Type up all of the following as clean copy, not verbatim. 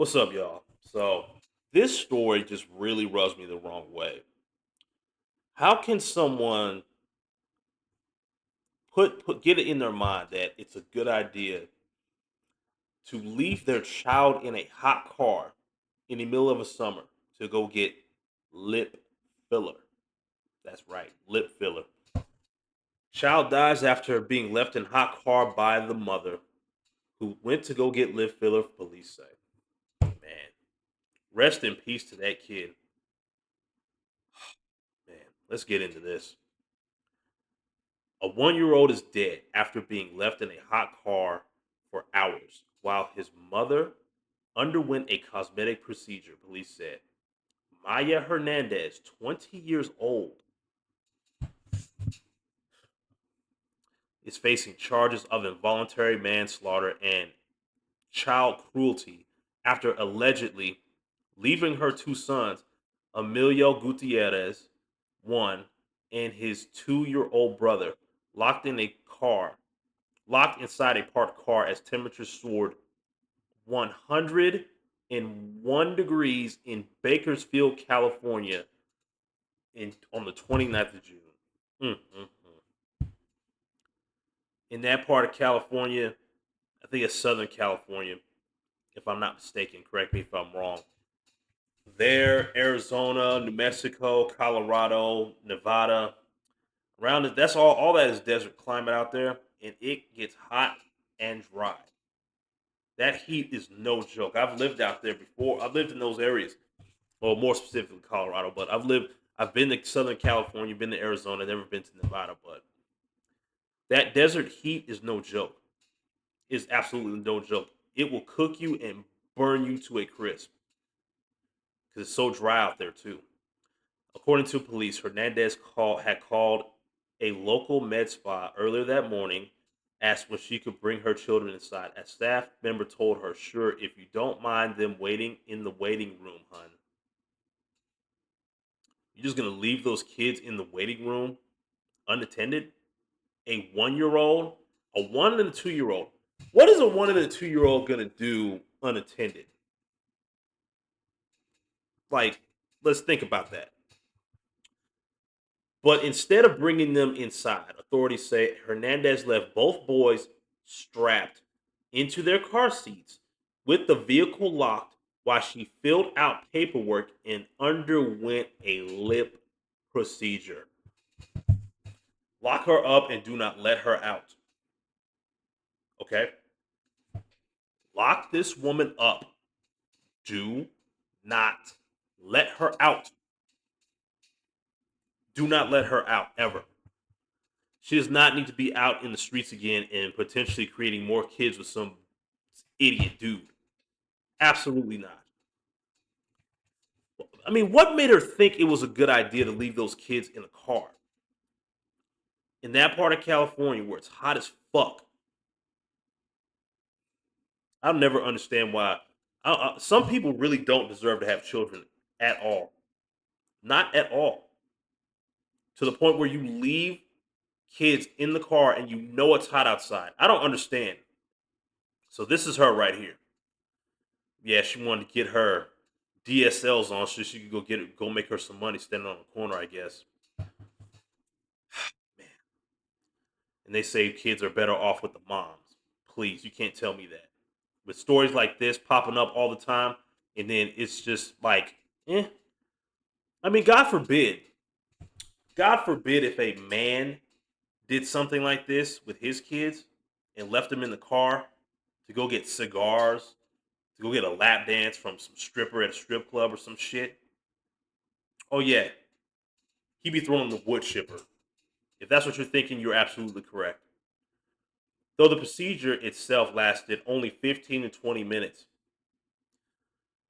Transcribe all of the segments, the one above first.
What's up, y'all? So, this story just really rubs me the wrong way. How can someone put get it in their mind that it's a good idea to leave their child in a hot car in the middle of a summer to go get lip filler? That's right, lip filler. Child dies after being left in hot car by the mother who went to go get lip filler, police say. Man, rest in peace to that kid. Man, let's get into this. A 1 year old is dead after being left in a hot car for hours while his mother underwent a cosmetic procedure, police said. Maya Hernandez, 20 years old, is facing charges of involuntary manslaughter and child cruelty after allegedly leaving her two sons, Emilio Gutierrez, one, and his 2 year old brother, locked in a car locked inside a parked car as temperatures soared 101 degrees in Bakersfield, California on the 29th of June. Mm. In that part of California, I think it's Southern California, if I'm not mistaken. Correct me if I'm wrong. There, Arizona, New Mexico, Colorado, Nevada, around it, that's all that is desert climate out there, and it gets hot and dry. That heat is no joke. I've lived out there before. I've lived in those areas. Well, more specifically Colorado, but I've been to Southern California, been to Arizona, never been to Nevada, but that desert heat is no joke. It's absolutely no joke. It will cook you and burn you to a crisp because it's so dry out there too. According to police, had called a local med spa earlier that morning, asked when she could bring her children inside. A staff member told her, "Sure, if you don't mind them waiting in the waiting room, hun." You're just gonna leave those kids in the waiting room unattended? A 1 year old, a 1 and a 2 year old. What is a 1 and a 2 year old gonna do unattended? Like, let's think about that. But instead of bringing them inside, authorities say Hernandez left both boys strapped into their car seats with the vehicle locked while she filled out paperwork and underwent a lip procedure. Lock her up and do not let her out. Okay? Lock this woman up. Do not let her out. Do not let her out ever. She does not need to be out in the streets again and potentially creating more kids with some idiot dude. Absolutely not. I mean, what made her think it was a good idea to leave those kids in a car in that part of California where it's hot as fuck? I'll never understand why. Some people really don't deserve to have children at all. Not at all. To the point where you leave kids in the car and you know it's hot outside. I don't understand. So this is her right here. Yeah, she wanted to get her DSLs on so she could go make her some money standing on the corner, I guess. Man. And they say kids are better off with the moms. Please, you can't tell me that. With stories like this popping up all the time, and then it's just like, eh. I mean, God forbid if a man did something like this with his kids and left them in the car to go get cigars, to go get a lap dance from some stripper at a strip club or some shit. Oh yeah, he'd be throwing the wood chipper. If that's what you're thinking, you're absolutely correct. Though the procedure itself lasted only 15 to 20 minutes,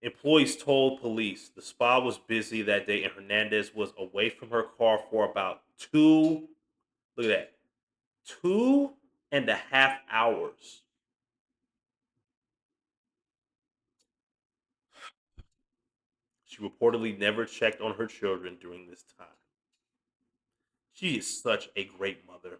employees told police the spa was busy that day and Hernandez was away from her car for about look at that, 2.5 hours. She reportedly never checked on her children during this time. She is such a great mother.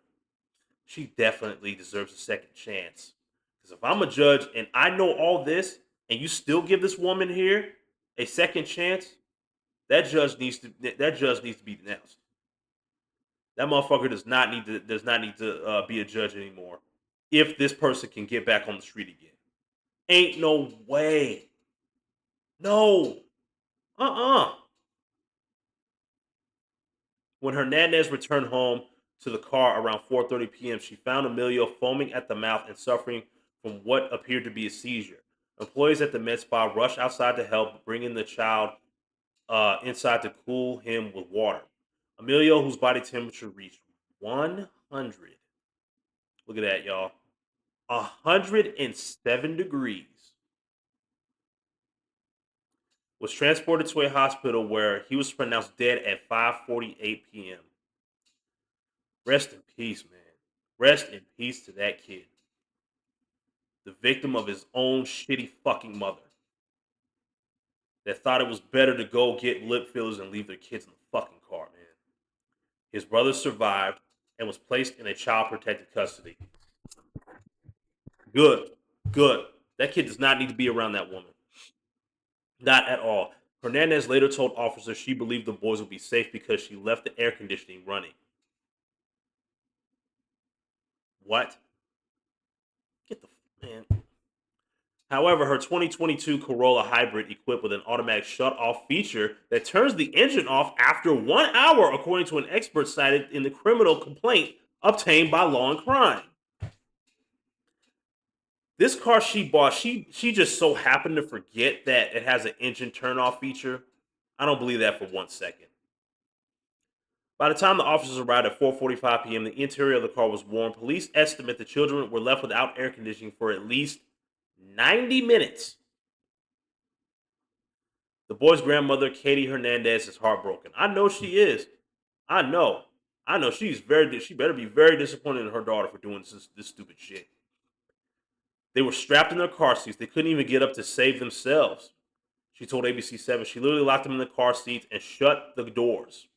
She definitely deserves a second chance. Because if I'm a judge and I know all this and you still give this woman here a second chance, that judge needs to be denounced. That motherfucker does not need to be a judge anymore. If this person can get back on the street again, ain't no way. No. Uh. When Hernandez returned home to the car around 4:30 p.m., she found Emilio foaming at the mouth and suffering from what appeared to be a seizure. Employees at the med spa rushed outside to help, bringing the child inside to cool him with water. Emilio, whose body temperature reached 100, look at that, y'all, 107 degrees, was transported to a hospital where he was pronounced dead at 5:48 p.m. Rest in peace, man. Rest in peace to that kid, the victim of his own shitty fucking mother that thought it was better to go get lip fillers and leave their kids in the fucking car, man. His brother survived and was placed in a child protective custody. Good, good. That kid does not need to be around that woman. Not at all. Hernandez later told officers she believed the boys would be safe because she left the air conditioning running. What? Get the man. However, her 2022 Corolla Hybrid, equipped with an automatic shut-off feature that turns the engine off after 1 hour, according to an expert cited in the criminal complaint obtained by Law and Crime. This car she bought, she just so happened to forget that it has an engine turn-off feature. I don't believe that for 1 second. By the time the officers arrived at 4:45 p.m., the interior of the car was warm. Police estimate the children were left without air conditioning for at least 90 minutes. The boy's grandmother, Katie Hernandez, is heartbroken. I know she is. I know. I know she better be very disappointed in her daughter for doing this stupid shit. They were strapped in their car seats. They couldn't even get up to save themselves. She told ABC7 she literally locked them in the car seats and shut the doors.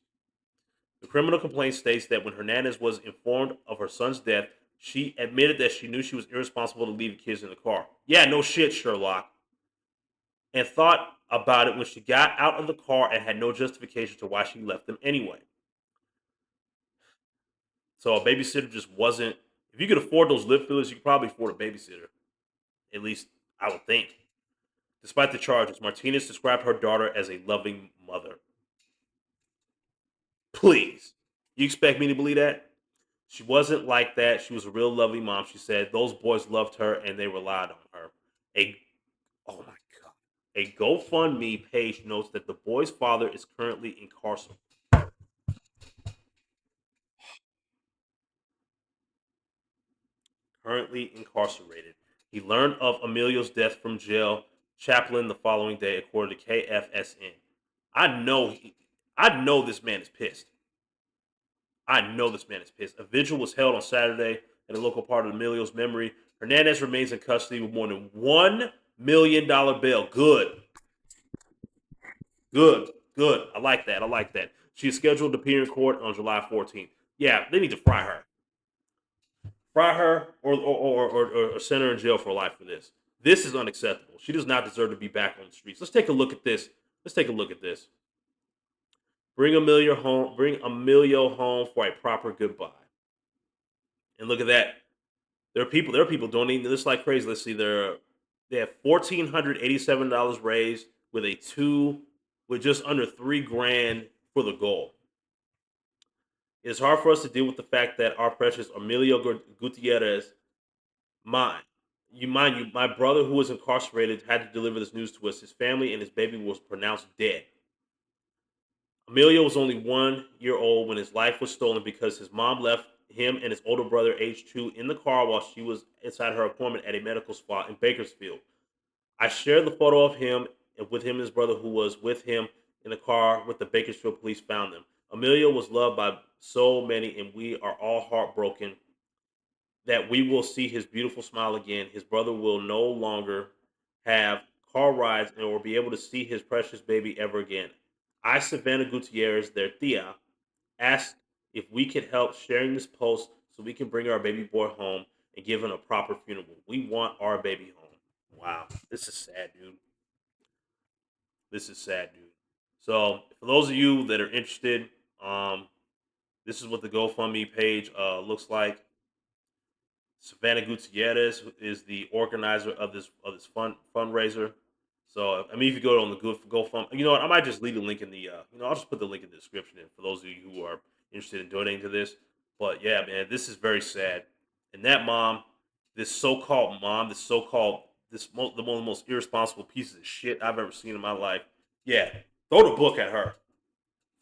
The criminal complaint states that when Hernandez was informed of her son's death, she admitted that she knew she was irresponsible to leave the kids in the car. Yeah, no shit, Sherlock. And thought about it when she got out of the car and had no justification to why she left them anyway. So a babysitter just wasn't. If you could afford those lip fillers, you could probably afford a babysitter. At least I would think. Despite the charges, Martinez described her daughter as a loving mother. Please. You expect me to believe that? She wasn't like that. She was a real loving mom. She said those boys loved her and they relied on her. A oh my god. A GoFundMe page notes that the boy's father is currently incarcerated. Currently incarcerated. He learned of Emilio's death from jail chaplain the following day, according to KFSN. I know he, I know this man is pissed. I know this man is pissed. A vigil was held on Saturday in a local part of Emilio's memory. Hernandez remains in custody with more than $1 million bail. Good, good, good. I like that. I like that. She is scheduled to appear in court on July 14th. Yeah, they need to fry her. Fry her or send her in jail for life for this. This is unacceptable. She does not deserve to be back on the streets. Let's take a look at this. Let's take a look at this. Bring Emilio home. Bring Emilio home for a proper goodbye. And look at that. There are people donating this like crazy. Let's see. They have $1,487 raised with a two with just under 3 grand for the goal. It's hard for us to deal with the fact that our precious Emilio Gutierrez, my mind you, my brother who was incarcerated had to deliver this news to us. His family and his baby was pronounced dead. Emilio was only 1 year old when his life was stolen because his mom left him and his older brother, age 2, in the car while she was inside her appointment at a medical spa in Bakersfield. I shared the photo of him with him and his brother who was with him in the car with the Bakersfield police found them. Emilio was loved by so many, and we are all heartbroken that we will see his beautiful smile again. His brother will no longer have car rides and will be able to see his precious baby ever again. I, Savannah Gutierrez, their Thea, asked if we could help sharing this post so we can bring our baby boy home and give him a proper funeral. We want our baby home. Wow, this is sad, dude. This is sad, dude. So for those of you that are interested, um, this is what the GoFundMe page looks like. Savannah Gutierrez is the organizer of this fundraiser. So I mean, if you go on the GoFundMe, you know what? I might just leave the link in the I'll just put the link in the description for those of you who are interested in donating to this. But yeah, man, this is very sad. And that mom, this so-called mom, this so-called the one of the most irresponsible pieces of shit I've ever seen in my life. Yeah, throw the book at her.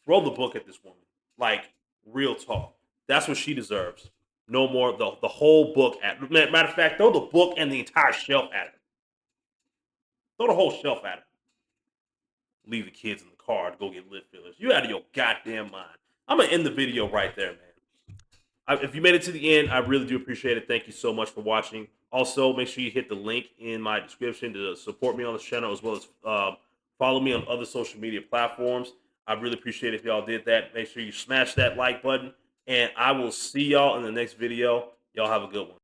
Throw the book at this woman. Like, real talk. That's what she deserves. No more the whole book at matter of fact, throw the book and the entire shelf at her. Throw the whole shelf at her. Leave the kids in the car to go get lip fillers. You out of your goddamn mind. I'm gonna end the video right there, man. If you made it to the end, I really do appreciate it. Thank you so much for watching. Also, make sure you hit the link in my description to support me on this channel as well as follow me on other social media platforms. I really appreciate it if y'all did that. Make sure you smash that like button, and I will see y'all in the next video. Y'all have a good one.